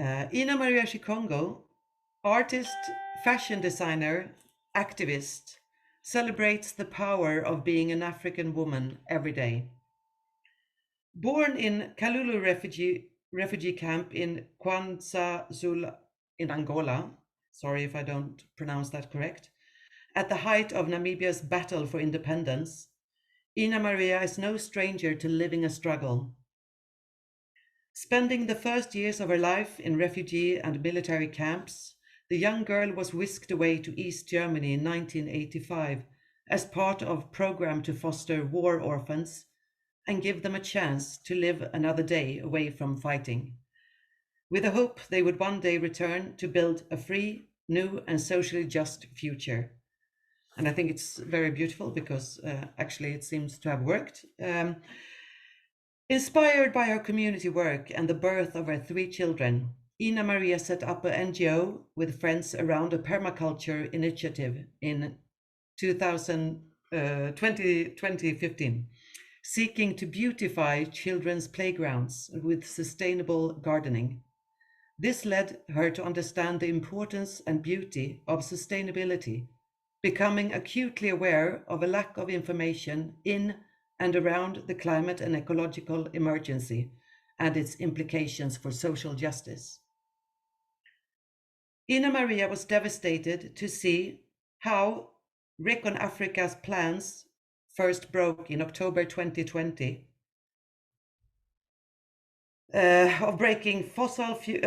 Ina Maria Shikongo, artist, fashion designer, activist, celebrates the power of being an African woman every day. Born in Kalulu refugee camp in Kwanza Zul in Angola, sorry if I don't pronounce that correct, at the height of Namibia's battle for independence, Ina Maria is no stranger to living a struggle. Spending the first years of her life in refugee and military camps, the young girl was whisked away to East Germany in 1985 as part of a program to foster war orphans and give them a chance to live another day away from fighting, with the hope they would one day return to build a free, new, and socially just future. And I think it's very beautiful because actually it seems to have worked. Inspired by her community work and the birth of her three children, Ina Maria set up an NGO with friends around a permaculture initiative in 2015, seeking to beautify children's playgrounds with sustainable gardening. This led her to understand the importance and beauty of sustainability, becoming acutely aware of a lack of information in and around the climate and ecological emergency and its implications for social justice. Ina Maria was devastated to see how Recon Africa's plans first broke in October 2020 of breaking fossil fuel.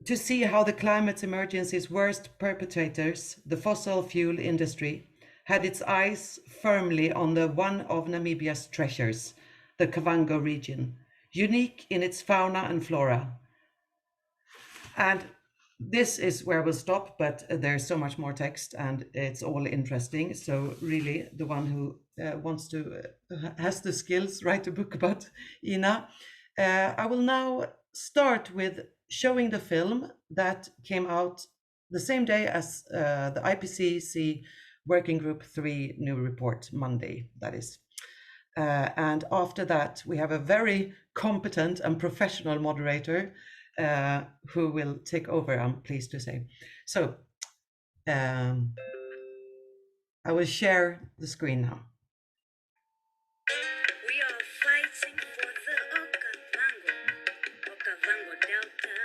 To see how the climate emergency's worst perpetrators, the fossil fuel industry, had its eyes firmly on the one of Namibia's treasures, the Kavango region, unique in its fauna and flora. And this is where we'll stop, but there's so much more text and it's all interesting. So really, the one who wants to, has the skills, write a book about Ina. I will now start with showing the film that came out the same day as the IPCC Working Group 3 new report, Monday, that is. And after that, we have a very competent and professional moderator who will take over, I'm pleased to say. So I will share the screen now. We are fighting for the Okavango Delta.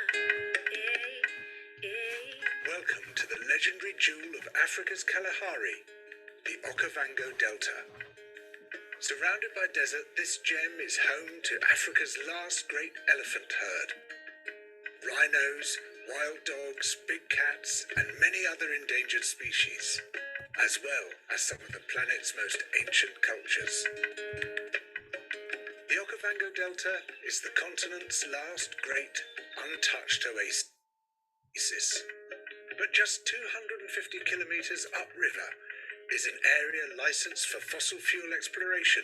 Welcome to the legendary jewel of Africa's Kalahari, the Okavango Delta. Surrounded by desert, this gem is home to Africa's last great elephant herd. Rhinos, wild dogs, big cats, and many other endangered species, as well as some of the planet's most ancient cultures. The Okavango Delta is the continent's last great, untouched oasis. But just 250 kilometers upriver is an area licensed for fossil fuel exploration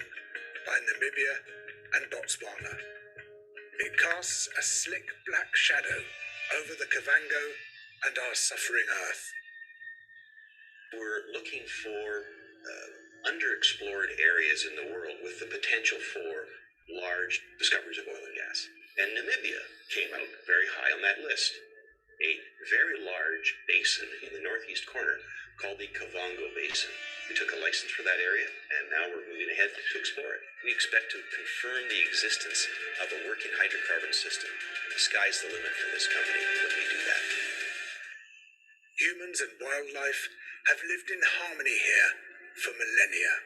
by Namibia and Botswana. It casts a slick black shadow over the Kavango and our suffering Earth. We're looking for underexplored areas in the world with the potential for large discoveries of oil and gas. And Namibia came out very high on that list. A very large basin in the northeast corner called the Kavango Basin. We took a license for that area, and now we're moving ahead to explore it. We expect to confirm the existence of a working hydrocarbon system. The sky's the limit for this company when we do that. Humans and wildlife have lived in harmony here for millennia.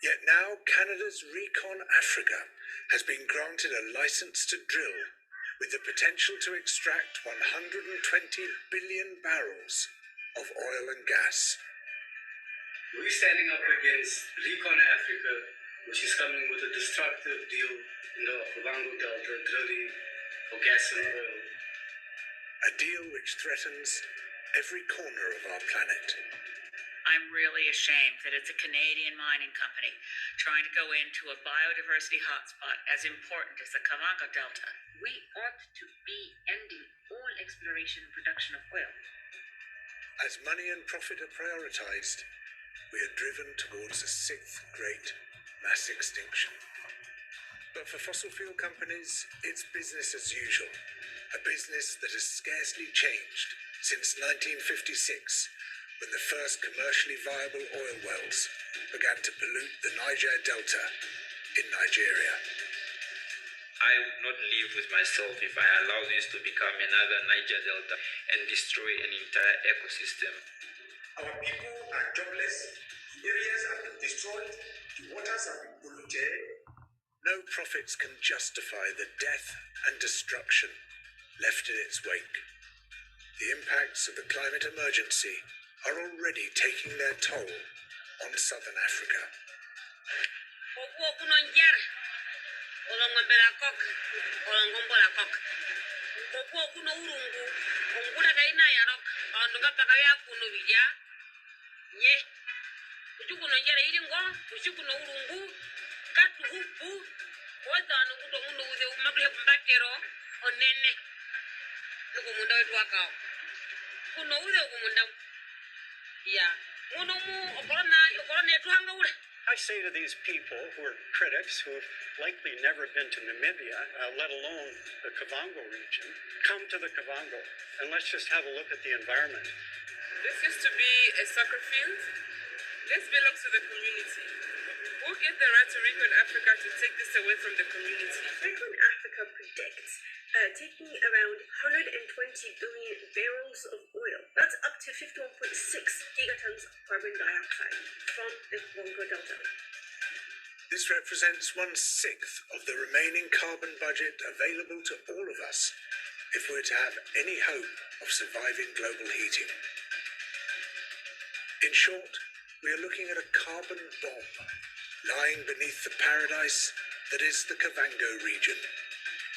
Yet now Canada's Recon Africa has been granted a license to drill with the potential to extract 120 billion barrels of oil and gas. We're standing up against Recon Africa, which is coming with a destructive deal in the Kavango Delta, drilling for gas and oil. A deal which threatens every corner of our planet. I'm really ashamed that it's a Canadian mining company trying to go into a biodiversity hotspot as important as the Kavango Delta. We ought to be ending all exploration and production of oil. As money and profit are prioritized, we are driven towards a sixth great mass extinction. But But for fossil fuel companies, it's business as usual. A business that has scarcely changed since 1956, when the first commercially viable oil wells began to pollute the Niger Delta in Nigeria. I would not live with myself if I allow this to become another Niger Delta and destroy an entire ecosystem. Our people are jobless, the areas have been destroyed, the waters have been polluted. No profits can justify the death and destruction left in its wake. The impacts of the climate emergency are already taking their toll on southern Africa. I say to these people who are critics who've likely never been to Namibia, let alone the Kavango region, come to the Kavango and let's just have a look at the environment. This used to be a soccer field. This belongs to the community. Who gave the right to Rico in Africa to take this away from the community? Rico in Africa predicts taking around 120 billion barrels of oil. That's up to 51.6 gigatons of carbon dioxide from the Kavango Delta. This represents 1/6 of the remaining carbon budget available to all of us if we're to have any hope of surviving global heating. In short, we are looking at a carbon bomb lying beneath the paradise that is the Kavango region.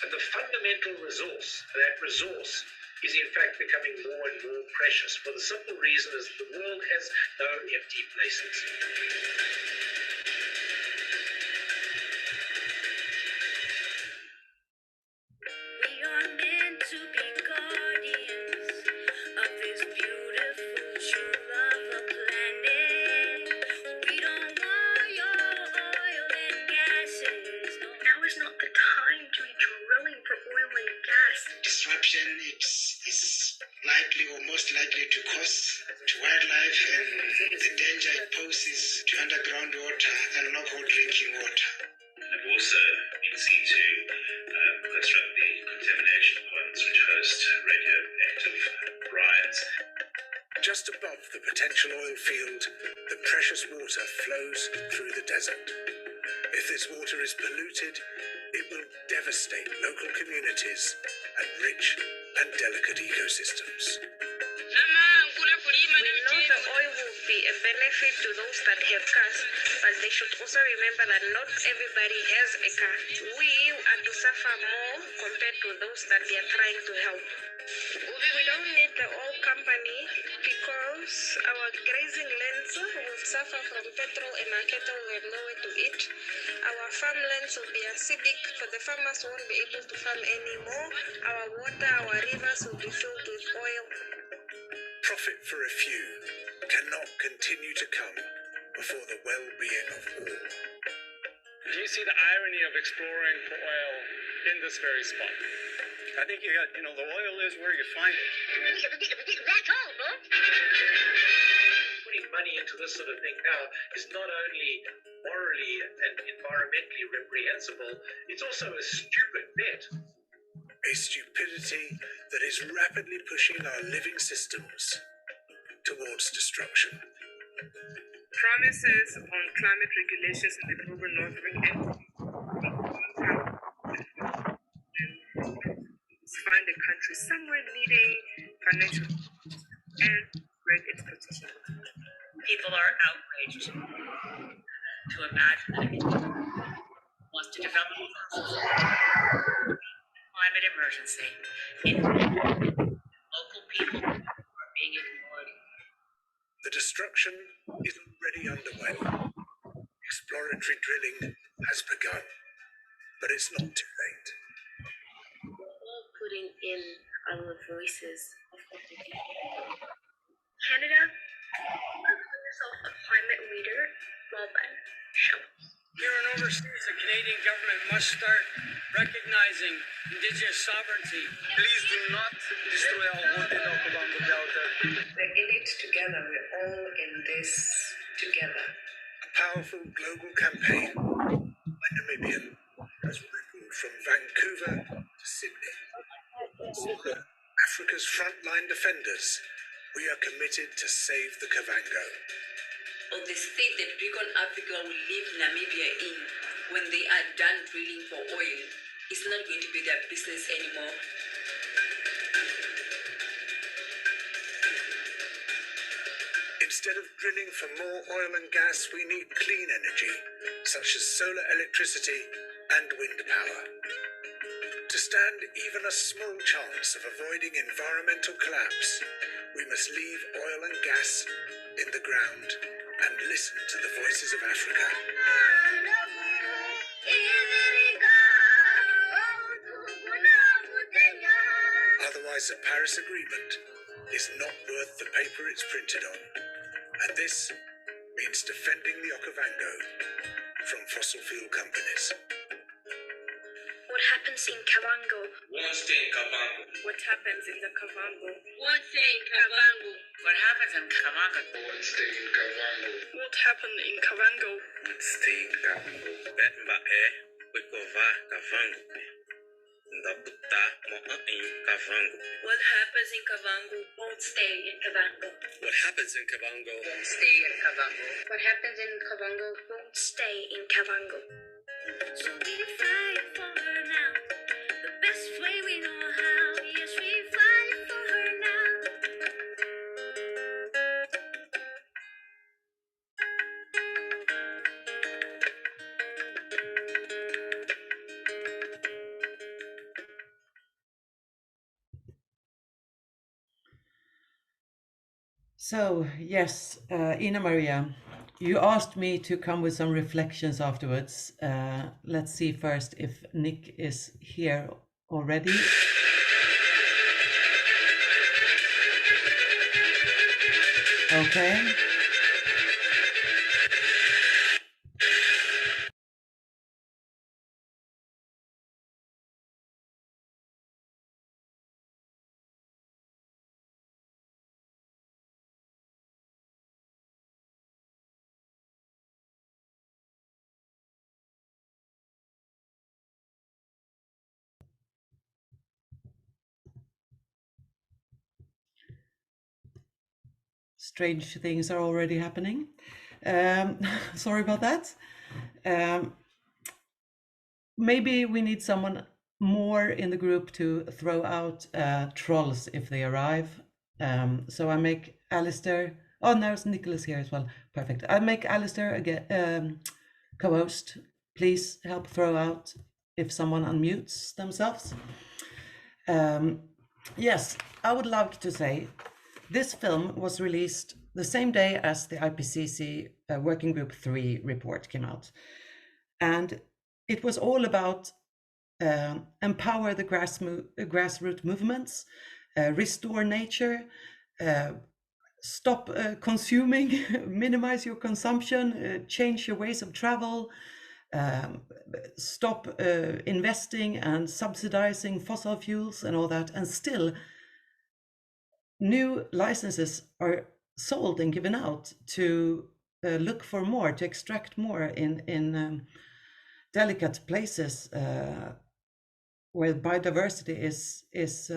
And the fundamental resource, that resource is in fact becoming more and more precious for the simple reason is the world has no empty places. We are meant to be guardians of this beautiful jewel of a planet. We don't want your oil and gases. Now is not the time to be drilling for oil and gas. Disruption is likely or most likely to cause to wildlife and the danger it poses to underground water and local drinking water. They've also been seen to construct the contamination ponds which host radioactive brines. Just above the potential oil field, the precious water flows through the desert. If this water is polluted, it will devastate local communities and rich and delicate ecosystems. We know the oil will be a benefit to those that have cars, but they should also remember that not everybody has a car. We are to suffer more compared to those that they are trying to help. We don't need the oil company because our grazing lands will suffer from petrol and our cattle will have nowhere to eat. Our farmlands will be acidic, for the farmers won't be able to farm anymore. Our water, our rivers will be filled with oil. Profit for a few cannot continue to come before the well-being of all. Do you see the irony of exploring for oil in this very spot? I think the oil is where you find it. That's all, bro. Putting money into this sort of thing now is not only morally and environmentally reprehensible, it's also a stupid bet. A stupidity that is rapidly pushing our living systems towards destruction. Promises on climate regulations in the global north wing and find a country somewhere needing financial and great exploitation. People are outraged to imagine that anyone wants to develop climate emergency in local people are being ignored. The destruction is already underway. Exploratory drilling has begun, but it's not too late. We're all putting in our voices of opposition. Canada, you call yourself a climate leader? Well then, show us. Here and overseas, the Canadian government must start recognizing Indigenous sovereignty. Please do not destroy our water in the Kavango Delta. We're in it together. We're all in this together. A powerful global campaign by Namibian has rippled from Vancouver to Sydney. Africa's frontline defenders, we are committed to save the Kavango. Of the state that Recon Africa will leave Namibia in when they are done drilling for oil, it's not going to be their business anymore. Instead of drilling for more oil and gas, we need clean energy, such as solar electricity and wind power. To stand even a small chance of avoiding environmental collapse, we must leave oil and gas in the ground and listen to the voices of Africa. Otherwise, the Paris Agreement is not worth the paper it's printed on. And this means defending the Okavango from fossil fuel companies. What happens in Kavango? Won't stay in Kavango. What happens in the Kavango? Won't stay in Kavango. What happens in Kavango? Won't stay in Kavango. What happened in Kavango? Won't stay in Kavango. Betmba wikova Kavango. Ndabuta mo in Kavango. What happens in Kavango? Won't stay in Kavango. What happens in Kavango? Won't stay in Kavango. What happens in Kavango won't stay in Kavango. So we fight for her now, the best way we know how. Yes, we fight for her now. So, yes, Ina Maria, you asked me to come with some reflections afterwards. Let's see first if Nick is here already. Okay. Strange things are already happening. Sorry about that. Maybe we need someone more in the group to throw out trolls if they arrive. So I make Alistair. Oh, now it's Nicholás here as well. Perfect. I make Alistair again co-host. Please help throw out if someone unmutes themselves. Yes, I would like to say this film was released the same day as the IPCC Working Group 3 report came out. And it was all about empower the grassroots movements, restore nature, stop consuming, minimize your consumption, change your ways of travel, stop investing and subsidizing fossil fuels and all that. And still, new licenses are sold and given out to look for more, to extract more in delicate places where biodiversity is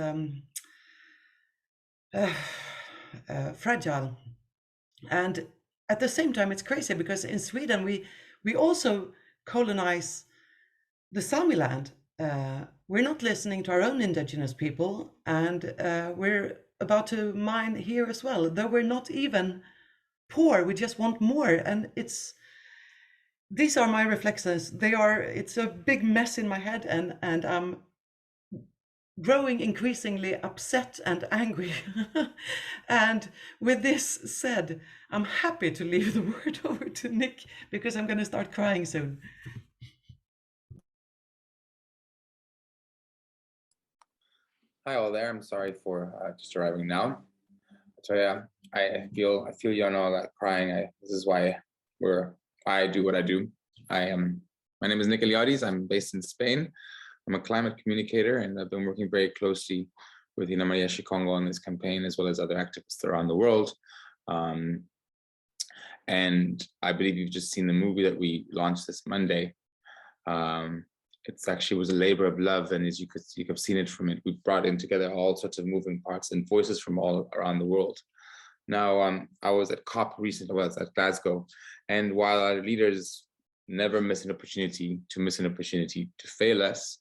fragile. And at the same time, it's crazy because in Sweden we also colonize the Sami land. We're not listening to our own indigenous people, and we're about to mine here as well, though we're not even poor. We just want more. And these are my reflections. It's a big mess in my head, and I'm growing increasingly upset and angry. And with this said, I'm happy to leave the word over to Nick because I'm going to start crying soon. Hi all there. I'm sorry for just arriving now. So yeah, I feel you on all that crying. This is why I do what I do. My name is Eliades. I'm based in Spain. I'm a climate communicator, and I've been working very closely with Maria Shikongo on this campaign, as well as other activists around the world. And I believe you've just seen the movie that we launched this Monday. It's actually was a labor of love, and as you could have seen it from it, we brought in together all sorts of moving parts and voices from all around the world. Now, I was at COP recently, I was at Glasgow, and while our leaders never miss an opportunity to fail us,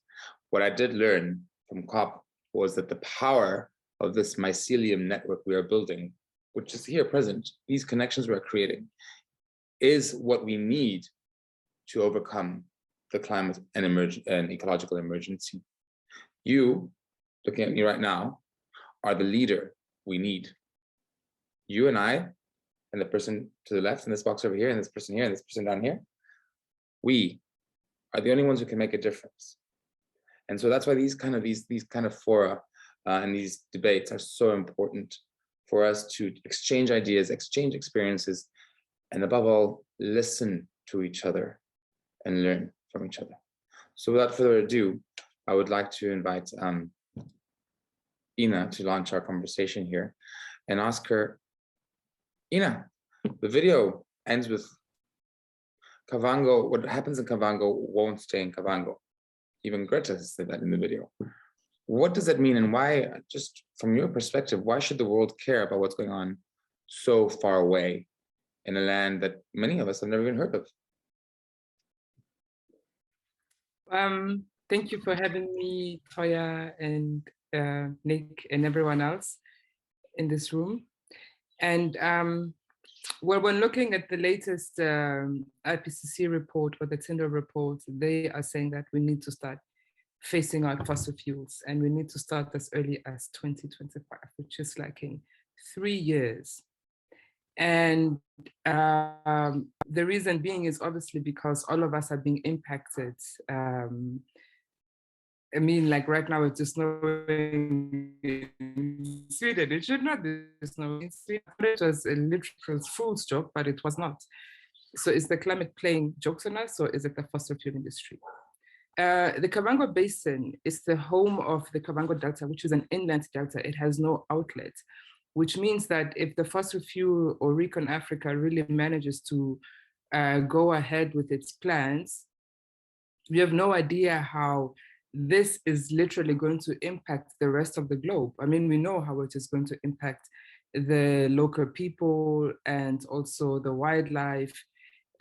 what I did learn from COP was that the power of this mycelium network we are building, which is here present, these connections we're creating, is what we need to overcome the climate and ecological emergency. You, looking at me right now, are the leader we need. You and I, and the person to the left in this box over here, and this person here, and this person down here, we are the only ones who can make a difference. And so that's why these kind of fora and these debates are so important for us to exchange ideas, exchange experiences, and above all, listen to each other and learn from each other. So without further ado, I would like to invite Ina to launch our conversation here and ask her, Ina, the video ends with Kavango. What happens in Kavango won't stay in Kavango. Even Greta said that in the video. What does that mean, and why, just from your perspective, why should the world care about what's going on so far away in a land that many of us have never even heard of? Thank you for having me, Toya and Nick and everyone else in this room. And well, when looking at the latest IPCC report or the Tinder report, they are saying that we need to start phasing out fossil fuels, and we need to start as early as 2025, which is like in 3 years. And the reason being is obviously because all of us are being impacted. I mean, like right now it's just snowing in Sweden. It should not be snowing in Sweden. It was a literal fool's joke, but it was not. So is the climate playing jokes on us, or is it the fossil fuel industry? The Kavango Basin is the home of the Kavango Delta, which is an inland delta. It has no outlet, which means that if the fossil fuel or Recon Africa really manages to go ahead with its plans, we have no idea how this is literally going to impact the rest of the globe. I mean, we know how it is going to impact the local people and also the wildlife,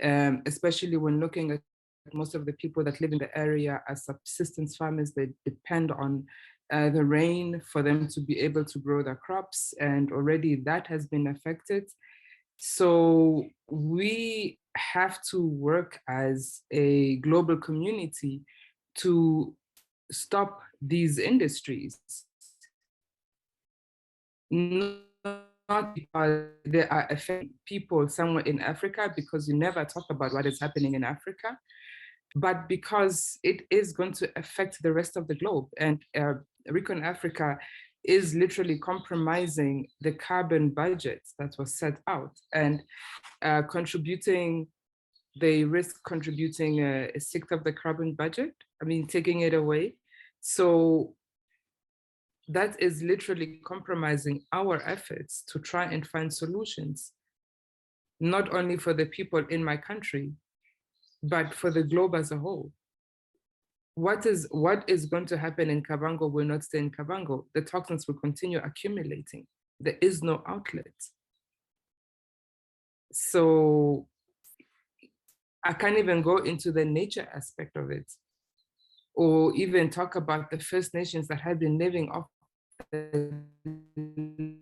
especially when looking at most of the people that live in the area as subsistence farmers. They depend on the rain for them to be able to grow their crops, and already that has been affected. So we have to work as a global community to stop these industries, not because they are affecting people somewhere in Africa, because you never talk about what is happening in Africa, but because it is going to affect the rest of the globe. And Recon Africa is literally compromising the carbon budget that was set out, and they risk contributing a sixth of the carbon budget. I mean, taking it away. So that is literally compromising our efforts to try and find solutions, not only for the people in my country, but for the globe as a whole. What is going to happen in Kavango will not stay in Kavango. The toxins will continue accumulating. There is no outlet. So I can't even go into the nature aspect of it, or even talk about the First Nations that have been living off the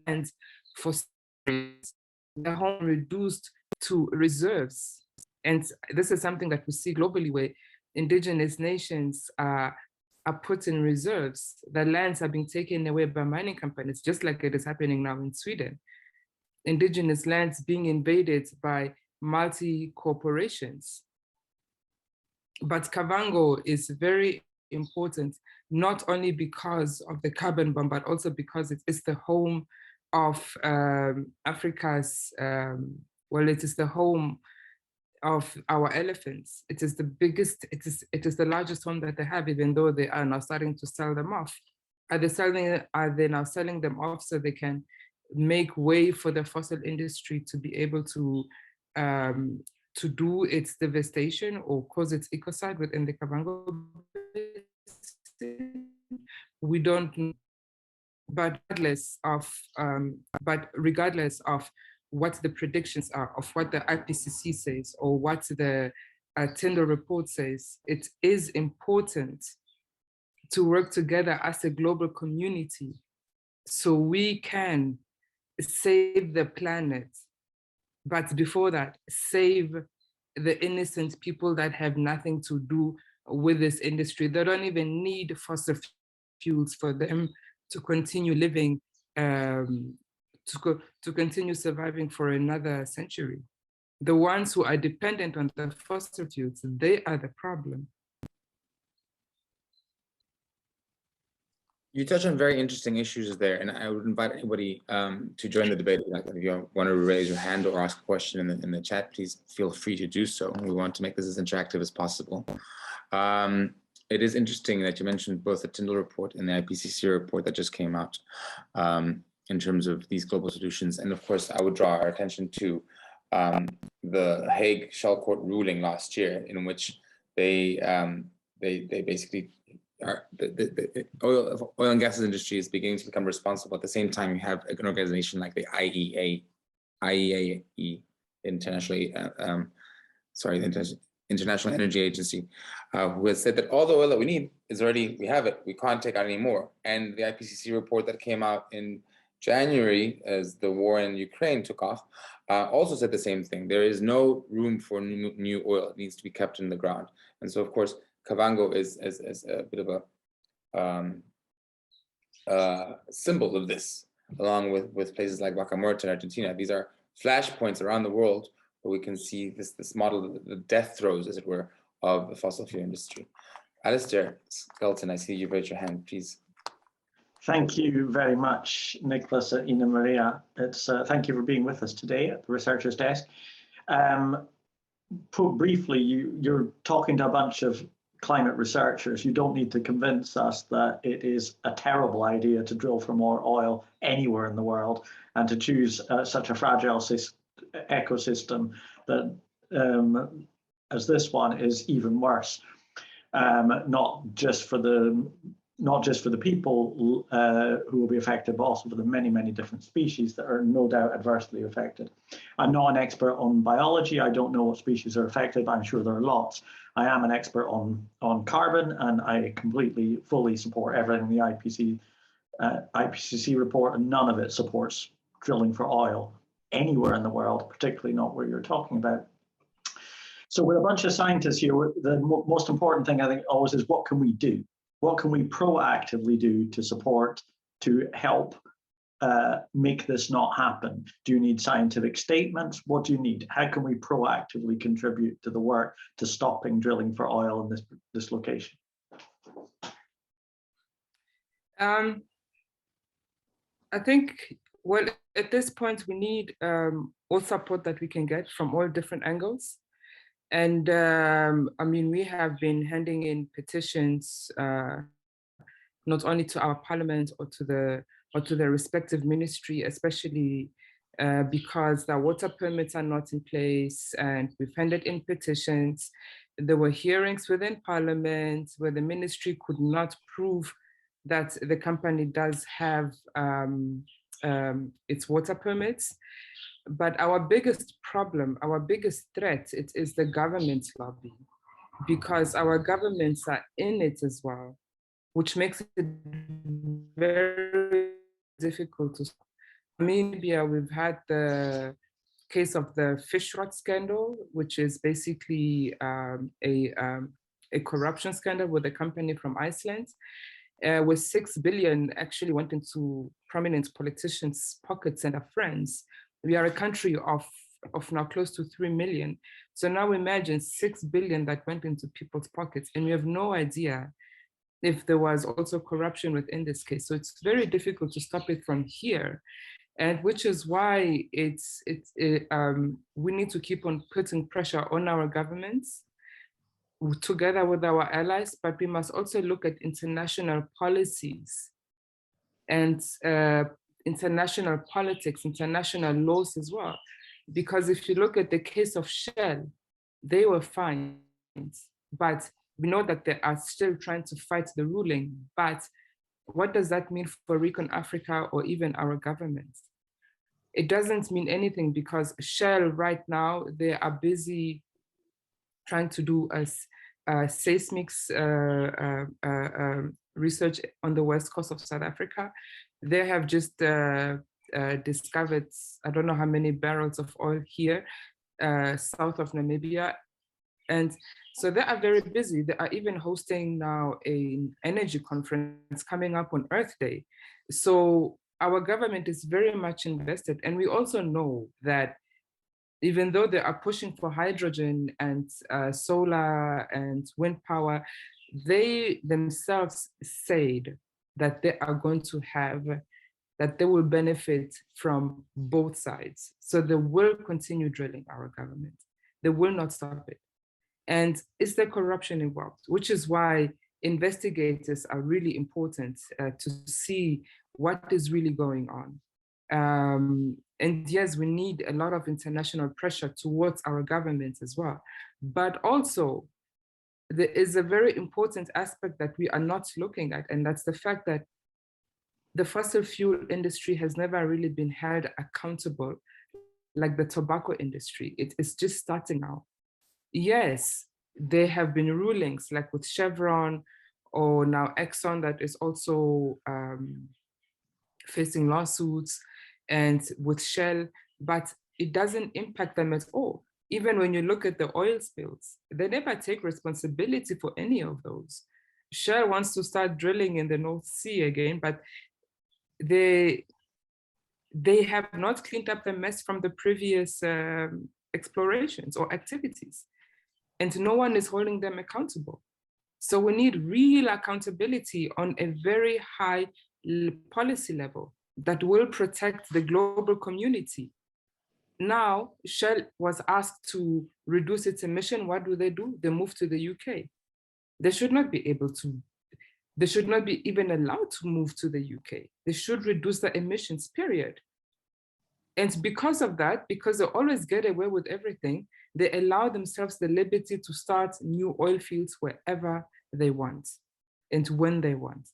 land for centuries. Their home reduced to reserves. And this is something that we see globally, where indigenous nations are put in reserves. The lands are being taken away by mining companies, just like it is happening now in Sweden. Indigenous lands being invaded by multi-corporations. But Kavango is very important, not only because of the carbon bomb, but also because it is the home of Africa's, well, it is the home of our elephants. It is the biggest, it is the largest home that they have, even though they are now starting to sell them off. Are they now selling them off so they can make way for the fossil industry to be able to do its devastation or cause its ecocide within the Kavango Basin? We don't know. But regardless of what the predictions are, of what the IPCC says, or what the Tyndall report says, it is important to work together as a global community so we can save the planet. But before that, save the innocent people that have nothing to do with this industry. They don't even need fossil fuels for them to continue living, to continue surviving for another century. The ones who are dependent on the fossil fuels, they are the problem. You touch on very interesting issues there, and I would invite anybody to join the debate. Like, if you want to raise your hand or ask a question in the chat, please feel free to do so. We want to make this as interactive as possible. It is interesting that you mentioned both the Tyndall report and the IPCC report that just came out in terms of these global solutions. And of course, I would draw our attention to the Hague Shell Court ruling last year, in which they basically the oil and gas industry is beginning to become responsible. At the same time, you have an organization like the IEA, International Energy Agency, who has said that all the oil that we need is already, we have it, we can't take out any more. And the IPCC report that came out in January, as the war in Ukraine took off, also said the same thing. There is no room for new oil. It needs to be kept in the ground. And so, of course, Kavango is a bit of a symbol of this, along with places like Vaca Muerta in Argentina. These are flashpoints around the world where we can see this model, the death throes, as it were, of the fossil fuel industry. Alistair Skelton, I see you've raised your hand, please. Thank you very much, Nicholás and Ina Maria. Thank you for being with us today at the Researchers Desk. Put briefly, you're talking to a bunch of climate researchers. You don't need to convince us that it is a terrible idea to drill for more oil anywhere in the world, and to choose such a fragile ecosystem that, as this one, is even worse. Not just for the people who will be affected, but also for the many, many different species that are no doubt adversely affected. I'm not an expert on biology. I don't know what species are affected, but I'm sure there are lots. I am an expert on carbon, and I completely, fully support everything in the IPCC report, and none of it supports drilling for oil anywhere in the world, particularly not where you're talking about. So with a bunch of scientists here, the most important thing I think always is, what can we do? What can we proactively do to support, to help make this not happen? Do you need scientific statements? What do you need? How can we proactively contribute to the work to stopping drilling for oil in this location? I think, well, at this point, we need all support that we can get from all different angles. And I mean, we have been handing in petitions, not only to our parliament or to the respective ministry, especially because the water permits are not in place, and we've handed in petitions. There were hearings within parliament where the ministry could not prove that the company does have its water permits. But our biggest problem, our biggest threat, it is the government lobby, because our governments are in it as well, which makes it very difficult to stop. In Namibia, we've had the case of the fish rot scandal, which is basically a corruption scandal with a company from Iceland, where 6 billion actually went into prominent politicians' pockets and our friends. We are a country of now close to 3 million. So now imagine 6 billion that went into people's pockets, and we have no idea if there was also corruption within this case. So it's very difficult to stop it from here. And which is why we need to keep on putting pressure on our governments together with our allies, but we must also look at international policies and international politics, international laws as well. Because if you look at the case of Shell, they were fined, but we know that they are still trying to fight the ruling. But what does that mean for Recon Africa or even our governments? It doesn't mean anything, because Shell right now, they are busy trying to do a seismics research on the west coast of South Africa. They have just discovered, I don't know how many barrels of oil here, south of Namibia. And so they are very busy. They are even hosting now an energy conference coming up on Earth Day. So our government is very much invested. And we also know that even though they are pushing for hydrogen and solar and wind power, they themselves said that they are going to have, that they will benefit from both sides. So they will continue drilling, our government. They will not stop it. And is there corruption involved? Which is why investigators are really important to see what is really going on. And yes, we need a lot of international pressure towards our governments as well. But also, there is a very important aspect that we are not looking at, and that's the fact that the fossil fuel industry has never really been held accountable like the tobacco industry. It is just starting now. Yes, there have been rulings like with Chevron or now Exxon that is also facing lawsuits, and with Shell, but it doesn't impact them at all. Even when you look at the oil spills, they never take responsibility for any of those. Shell wants to start drilling in the North Sea again, but they have not cleaned up the mess from the previous explorations or activities. And no one is holding them accountable. So we need real accountability on a very high policy level that will protect the global community. Now, Shell was asked to reduce its emission. What do? They move to the UK. They should not be able to, they should not be even allowed to move to the UK. They should reduce the emissions, period. And because of that, because they always get away with everything, they allow themselves the liberty to start new oil fields wherever they want and when they want.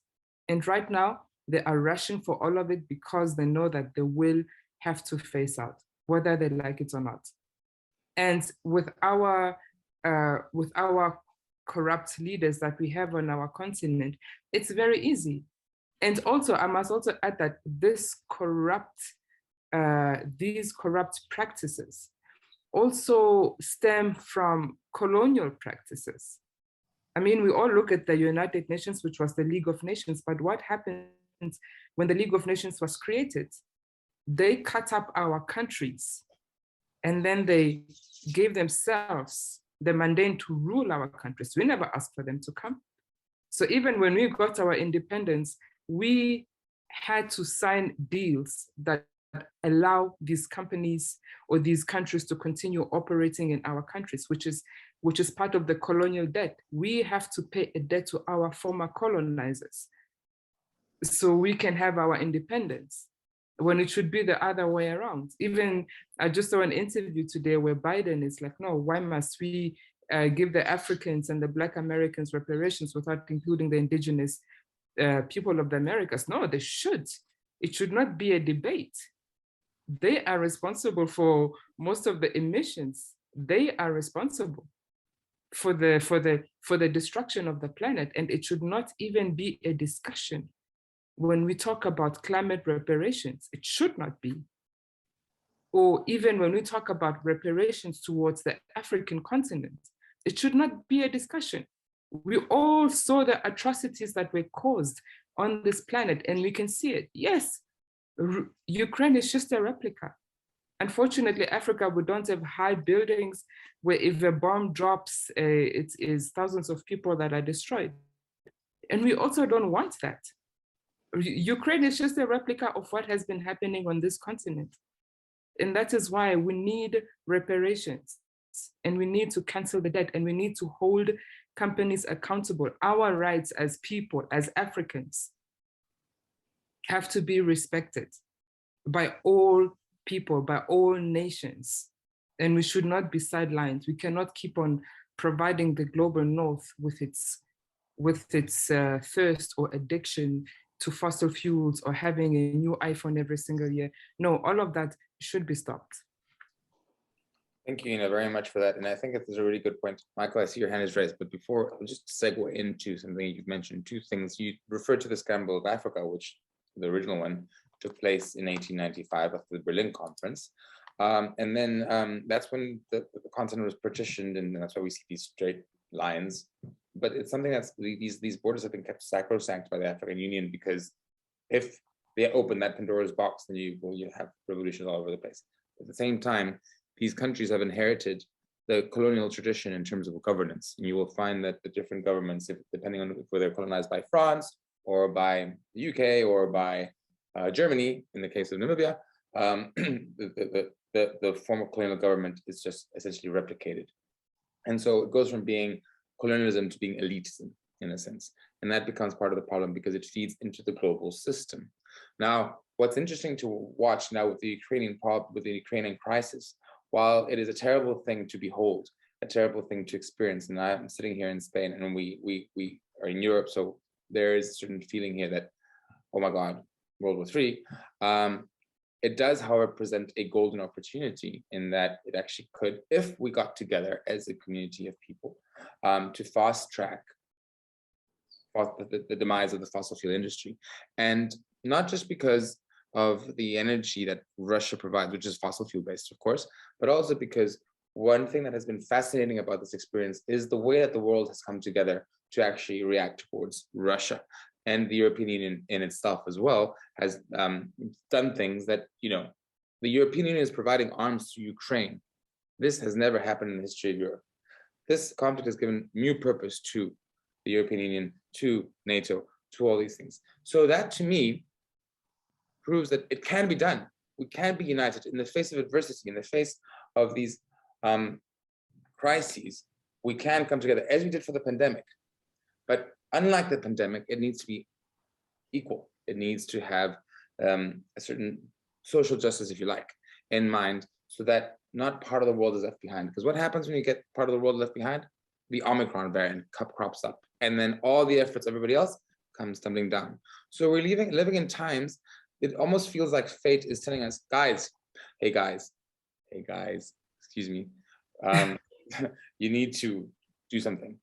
And right now, they are rushing for all of it because they know that they will have to phase out, whether they like it or not. And with our corrupt leaders that we have on our continent, it's very easy. And also, I must also add that these corrupt practices also stem from colonial practices. I mean, we all look at the United Nations, which was the League of Nations, but what happened when the League of Nations was created? They cut up our countries, and then they gave themselves the mandate to rule our countries. We never asked for them to come. So even when we got our independence, we had to sign deals that allow these companies or these countries to continue operating in our countries, which is part of the colonial debt. We have to pay a debt to our former colonizers so we can have our independence, when it should be the other way around. Even I just saw an interview today where Biden is like, no, why must we give the Africans and the Black Americans reparations without including the indigenous people of the Americas? No, they should. It should not be a debate. They are responsible for most of the emissions. They are responsible for the destruction of the planet, and it should not even be a discussion. When we talk about climate reparations, it should not be. Or even when we talk about reparations towards the African continent, it should not be a discussion. We all saw the atrocities that were caused on this planet, and we can see it. Yes, Ukraine is just a replica. Unfortunately, Africa, we don't have high buildings where if a bomb drops, it is thousands of people that are destroyed. And we also don't want that. Ukraine is just a replica of what has been happening on this continent. And that is why we need reparations, and we need to cancel the debt, and we need to hold companies accountable. Our rights as people, as Africans, have to be respected by all people, by all nations. And we should not be sidelined. We cannot keep on providing the global north with its thirst or addiction to fossil fuels, or having a new iPhone every single year. No, all of that should be stopped. Thank you, Ina, very much for that. And I think it's a really good point. Michael, I see your hand is raised, but before, just to segue into something you've mentioned, two things. You referred to the Scramble of Africa, which the original one took place in 1895 after the Berlin Conference. And then that's when the continent was partitioned, and that's why we see these straight lines. But it's something that's, these borders have been kept sacrosanct by the African Union, because if they open that Pandora's box, then you have revolutions all over the place. At the same time, these countries have inherited the colonial tradition in terms of governance. And you will find that the different governments, depending on whether they're colonized by France or by the UK or by Germany, in the case of Namibia, the former colonial government is just essentially replicated. And so it goes from being colonialism to being elitism, in a sense. And that becomes part of the problem, because it feeds into the global system. Now, what's interesting to watch now with the Ukrainian crisis, while it is a terrible thing to behold, a terrible thing to experience, and I'm sitting here in Spain, and we are in Europe, so there is a certain feeling here that, oh my God, World War III. It does, however, present a golden opportunity, in that it actually could, if we got together as a community of people, to fast track the demise of the fossil fuel industry. And not just because of the energy that Russia provides, which is fossil fuel based, of course, but also because one thing that has been fascinating about this experience is the way that the world has come together to actually react towards Russia. And the European Union in itself as well has done things that, the European Union is providing arms to Ukraine. This has never happened in the history of Europe. This conflict has given new purpose to the European Union, to NATO, to all these things. So that, to me, proves that it can be done. We can be united in the face of adversity, in the face of these crises. We can come together, as we did for the pandemic. But unlike the pandemic, it needs to be equal. It needs to have a certain social justice, if you like, in mind, so that not part of the world is left behind. Because what happens when you get part of the world left behind? The Omicron variant crops up, and then all the efforts of everybody else comes tumbling down. So we're living in times, it almost feels like fate is telling us, guys, hey guys, excuse me, you need to do something.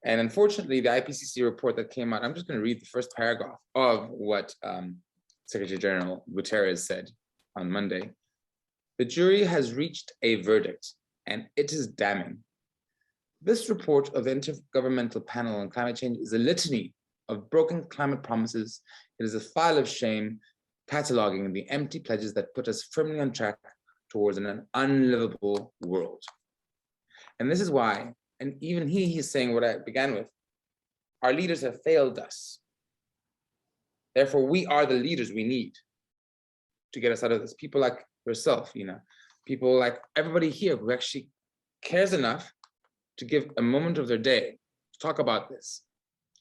And unfortunately, the IPCC report that came out, I'm just going to read the first paragraph of what Secretary General Guterres said on Monday. The jury has reached a verdict, and it is damning. This report of the Intergovernmental Panel on Climate Change is a litany of broken climate promises. It is a file of shame, cataloging the empty pledges that put us firmly on track towards an unlivable world. And this is why, and even he's saying what I began with, our leaders have failed us. Therefore, we are the leaders we need to get us out of this. People like yourself, people like everybody here who actually cares enough to give a moment of their day to talk about this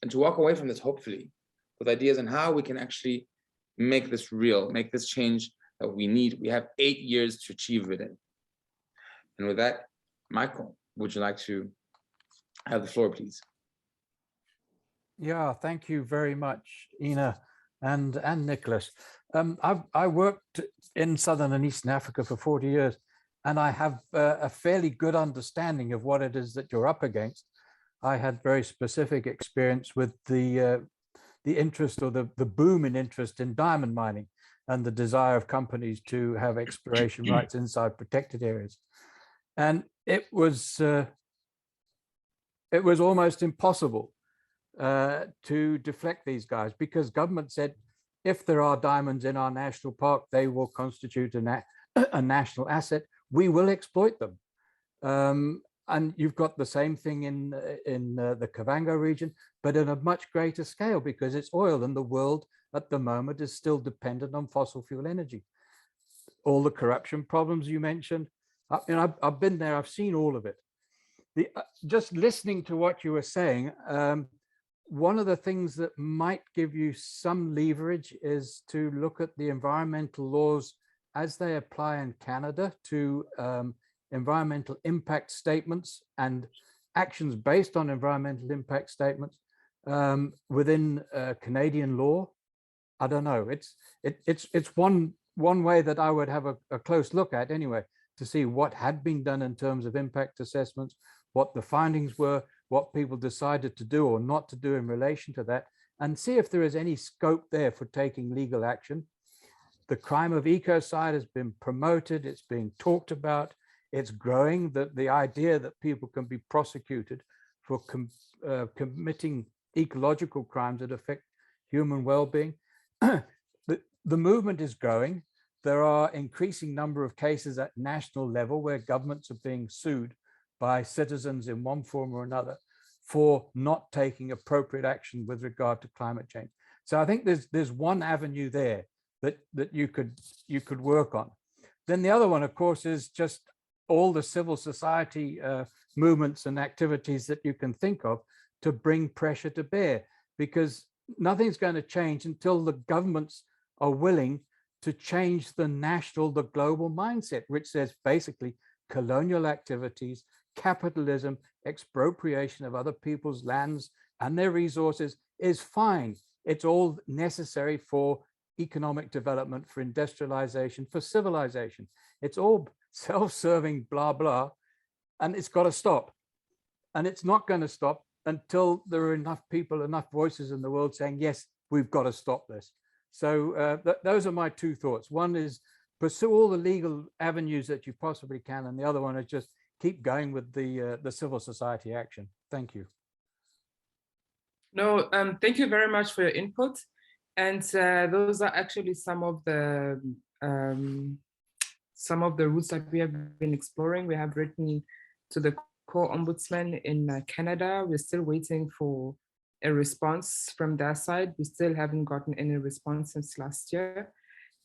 and to walk away from this, hopefully, with ideas on how we can actually make this real, make this change that we need. We have 8 years to achieve it in. And with that, Michael, would you like to have the floor, please? Yeah, thank you very much, Ina and Nicholás. I worked in Southern and Eastern Africa for 40 years, and I have a fairly good understanding of what it is that you're up against. I had very specific experience with the interest, or the boom in interest in diamond mining, and the desire of companies to have exploration rights inside protected areas. And it was almost impossible to deflect these guys, because government said, if there are diamonds in our national park, they will constitute a national asset. We will exploit them. and you've got the same thing in the Kavango region, but in a much greater scale because it's oil, and the world at the moment is still dependent on fossil fuel energy. All the corruption problems you mentioned, I've been there, I've seen all of it. Just listening to what you were saying, one of the things that might give you some leverage is to look at the environmental laws as they apply in Canada to environmental impact statements and actions based on environmental impact statements within Canadian law. I don't know. It's one way that I would have a close look at anyway, to see what had been done in terms of impact assessments, what the findings were, what people decided to do or not to do in relation to that, and see if there is any scope there for taking legal action. The crime of ecocide has been promoted, it's being talked about, it's growing, the idea that people can be prosecuted for committing ecological crimes that affect human well-being. The movement is growing. There are increasing number of cases at national level where governments are being sued by citizens in one form or another for not taking appropriate action with regard to climate change. So I think there's one avenue there that you could work on. Then the other one, of course, is just all the civil society movements and activities that you can think of to bring pressure to bear, because nothing's going to change until the governments are willing to change the global mindset, which says basically colonial activities, capitalism, expropriation of other people's lands and their resources is fine. It's all necessary for economic development, for industrialization, for civilization. It's all self-serving, blah, blah, and it's got to stop. And it's not going to stop until there are enough people, enough voices in the world saying, yes, we've got to stop this. So those are my two thoughts. One is pursue all the legal avenues that you possibly can, and the other one is just keep going with the civil society action. Thank you. No, thank you very much for your input. And those are actually some of the routes that we have been exploring. We have written to the co-ombudsman in Canada. We're still waiting for a response from their side. We still haven't gotten any response since last year.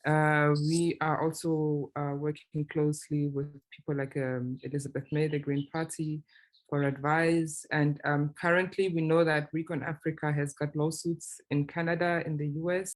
We are also working closely with people like Elizabeth May, the Green Party, for advice. And currently we know that Recon Africa has got lawsuits in Canada, in the US,